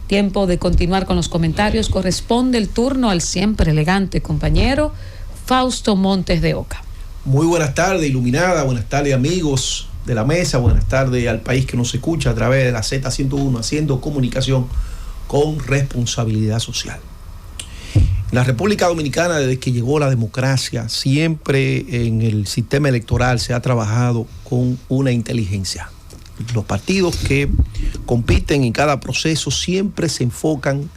Tiempo de continuar con los comentarios. Corresponde el turno al siempre elegante compañero Fausto Montes de Oca. Muy buenas tardes, iluminada. Buenas tardes, amigos de la mesa. Buenas tardes al país que nos escucha a través de la Z101, haciendo comunicación con responsabilidad social. En la República Dominicana, desde que llegó la democracia, siempre en el sistema electoral se ha trabajado con una inteligencia. Los partidos que compiten en cada proceso siempre se enfocan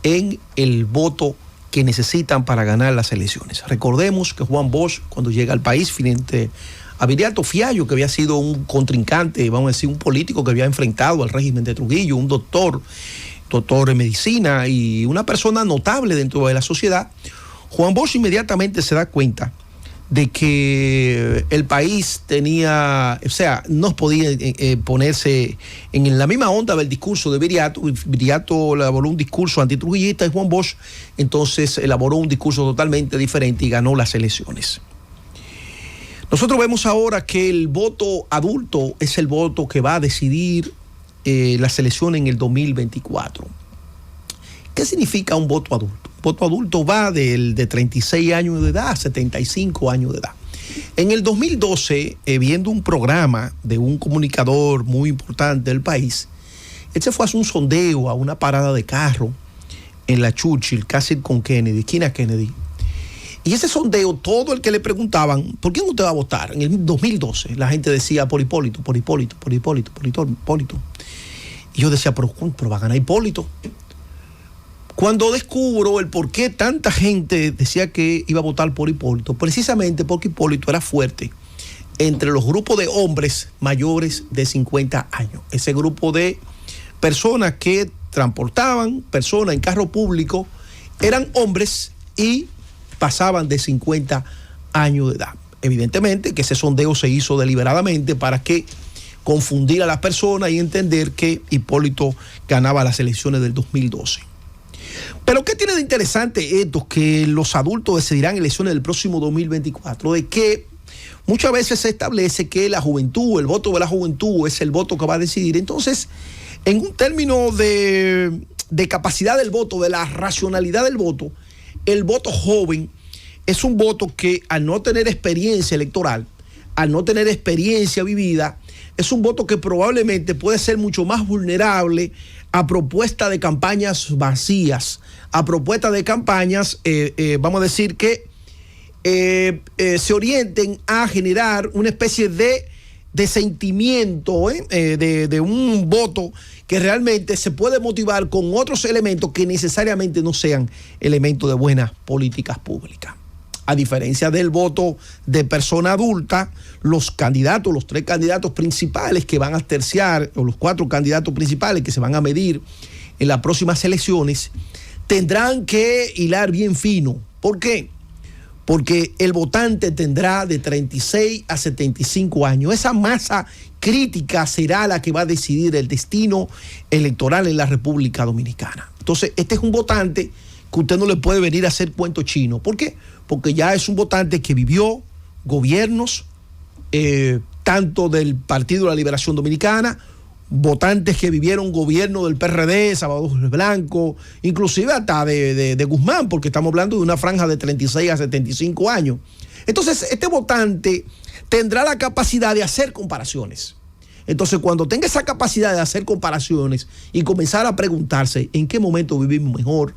en el voto que necesitan para ganar las elecciones. Recordemos que Juan Bosch, cuando llega al país, frente a Viriato Fiallo, que había sido un contrincante, vamos a decir, un político que había enfrentado al régimen de Trujillo, un doctor en medicina y una persona notable dentro de la sociedad, Juan Bosch inmediatamente se da cuenta de que el país tenía, o sea, no podía ponerse en la misma onda del discurso de Viriato. Viriato elaboró un discurso antitrujillista y Juan Bosch entonces elaboró un discurso totalmente diferente y ganó las elecciones. Nosotros vemos ahora que el voto adulto es el voto que va a decidir las elecciones en el 2024. ¿Qué significa un voto adulto? Voto adulto va de 36 años de edad a 75 años de edad. En el 2012, viendo un programa de un comunicador muy importante del país, él se fue a hacer un sondeo a una parada de carro en la Churchill, casi con Kennedy, esquina Kennedy. Y ese sondeo, todo el que le preguntaban, ¿por quién usted va a votar? En el 2012, la gente decía por Hipólito, por Hipólito, por Hipólito, por Hipólito. Y yo decía, pero va a ganar Hipólito. Cuando descubro el por qué tanta gente decía que iba a votar por Hipólito, precisamente porque Hipólito era fuerte entre los grupos de hombres mayores de 50 años. Ese grupo de personas que transportaban personas en carro público eran hombres y pasaban de 50 años de edad. Evidentemente que ese sondeo se hizo deliberadamente para que confundir a las personas y entender que Hipólito ganaba las elecciones del 2012. Pero ¿qué tiene de interesante esto? Que los adultos decidirán elecciones del próximo 2024, de que muchas veces se establece que la juventud, el voto de la juventud es el voto que va a decidir. Entonces, en un término de capacidad del voto, de la racionalidad del voto, el voto joven es un voto que, al no tener experiencia electoral, al no tener experiencia vivida, es un voto que probablemente puede ser mucho más vulnerable a propuesta de campañas vacías, a propuesta de campañas, vamos a decir que se orienten a generar una especie de sentimiento, de un voto que realmente se puede motivar con otros elementos que necesariamente no sean elementos de buenas políticas públicas. A diferencia del voto de persona adulta, los candidatos, los 3 candidatos principales que van a terciar, o los 4 candidatos principales que se van a medir en las próximas elecciones, tendrán que hilar bien fino. ¿Por qué? Porque el votante tendrá de 36 a 75 años. Esa masa crítica será la que va a decidir el destino electoral en la República Dominicana. Entonces, este es un votante que usted no le puede venir a hacer cuento chino. ¿Por qué? Porque ya es un votante que vivió gobiernos, tanto del Partido de la Liberación Dominicana, votantes que vivieron gobierno del PRD, Salvador Blanco, inclusive hasta de Guzmán, porque estamos hablando de una franja de 36 a 75 años. Entonces, este votante tendrá la capacidad de hacer comparaciones. Entonces, cuando tenga esa capacidad de hacer comparaciones y comenzar a preguntarse en qué momento vivimos mejor,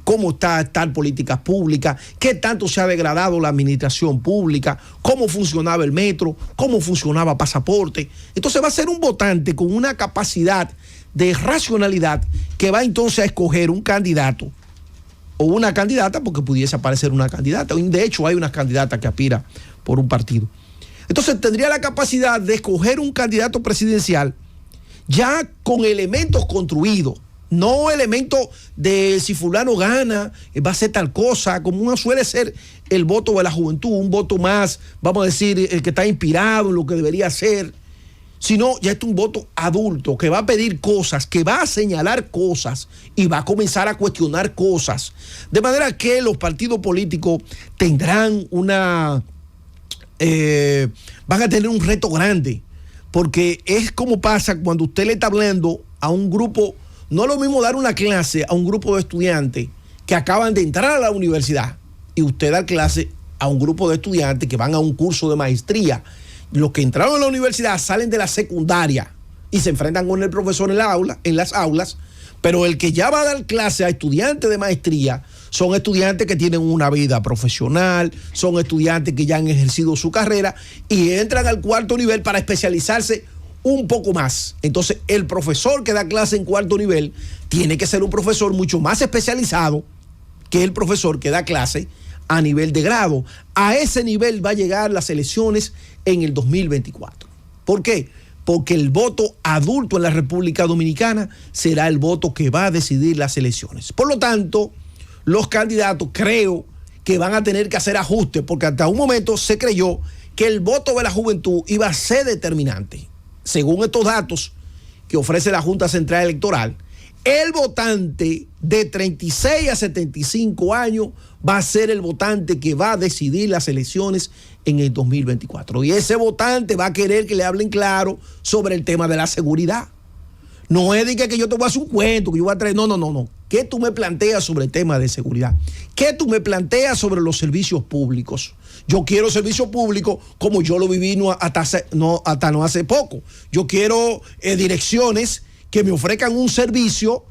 cómo está tal política pública, qué tanto se ha degradado la administración pública, cómo funcionaba el metro, cómo funcionaba pasaporte. Entonces va a ser un votante con una capacidad de racionalidad que va entonces a escoger un candidato o una candidata, porque pudiese aparecer una candidata. De hecho, hay una candidata que aspira por un partido. Entonces tendría la capacidad de escoger un candidato presidencial ya con elementos construidos, no elementos de si fulano gana, va a ser tal cosa, como suele ser el voto de la juventud, un voto más, vamos a decir, el que está inspirado en lo que debería ser, sino ya es un voto adulto que va a pedir cosas, que va a señalar cosas y va a comenzar a cuestionar cosas. De manera que los partidos políticos tendrán van a tener un reto grande, porque es como pasa cuando usted le está hablando a un grupo no es lo mismo dar una clase a un grupo de estudiantes que acaban de entrar a la universidad y usted dar clase a un grupo de estudiantes que van a un curso de maestría. Los que entraron a la universidad salen de la secundaria y se enfrentan con el profesor en las aulas, pero el que ya va a dar clase a estudiantes de maestría son estudiantes que tienen una vida profesional, son estudiantes que ya han ejercido su carrera y entran al cuarto nivel para especializarse un poco más. Entonces, el profesor que da clase en cuarto nivel tiene que ser un profesor mucho más especializado que el profesor que da clase a nivel de grado. A ese nivel va a llegar las elecciones en el 2024. ¿Por qué? Porque el voto adulto en la República Dominicana será el voto que va a decidir las elecciones. Por lo tanto, los candidatos creo que van a tener que hacer ajustes, porque hasta un momento se creyó que el voto de la juventud iba a ser determinante. Según estos datos que ofrece la Junta Central Electoral, el votante de 36 a 75 años va a ser el votante que va a decidir las elecciones en el 2024. Y ese votante va a querer que le hablen claro sobre el tema de la seguridad. No es de que yo te voy a hacer un cuento, que yo voy a traer. No. ¿Qué tú me planteas sobre el tema de seguridad? ¿Qué tú me planteas sobre los servicios públicos? Yo quiero servicio público como yo lo viví hasta no hace poco. Yo quiero direcciones que me ofrezcan un servicio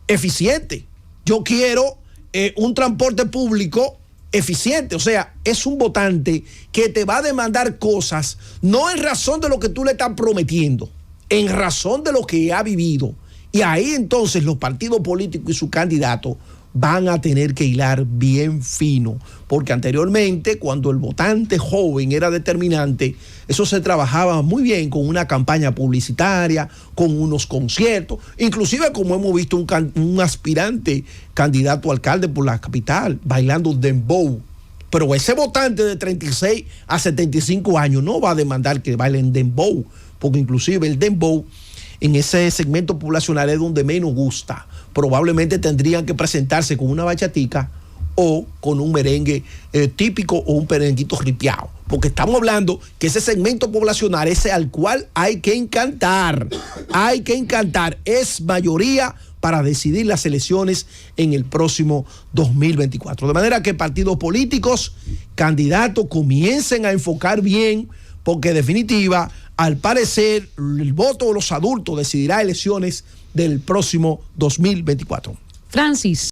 eficiente. Yo quiero un transporte público eficiente. O sea, es un votante que te va a demandar cosas, no en razón de lo que tú le estás prometiendo, en razón de lo que ha vivido. Y ahí entonces los partidos políticos y sus candidatos van a tener que hilar bien fino, porque anteriormente, cuando el votante joven era determinante, eso se trabajaba muy bien con una campaña publicitaria, con unos conciertos, inclusive como hemos visto un aspirante candidato a alcalde por la capital, bailando dembow. Pero ese votante de 36 a 75 años no va a demandar que bailen dembow, porque inclusive el dembow en ese segmento poblacional es donde menos gusta. Probablemente tendrían que presentarse con una bachatica o con un merengue típico o un merenguito ripiado, porque estamos hablando que ese segmento poblacional es al cual hay que encantar, es mayoría para decidir las elecciones en el próximo 2024. De manera que partidos políticos, candidatos, comiencen a enfocar bien, porque en definitiva, al parecer, el voto de los adultos decidirá elecciones del próximo 2024. Francis.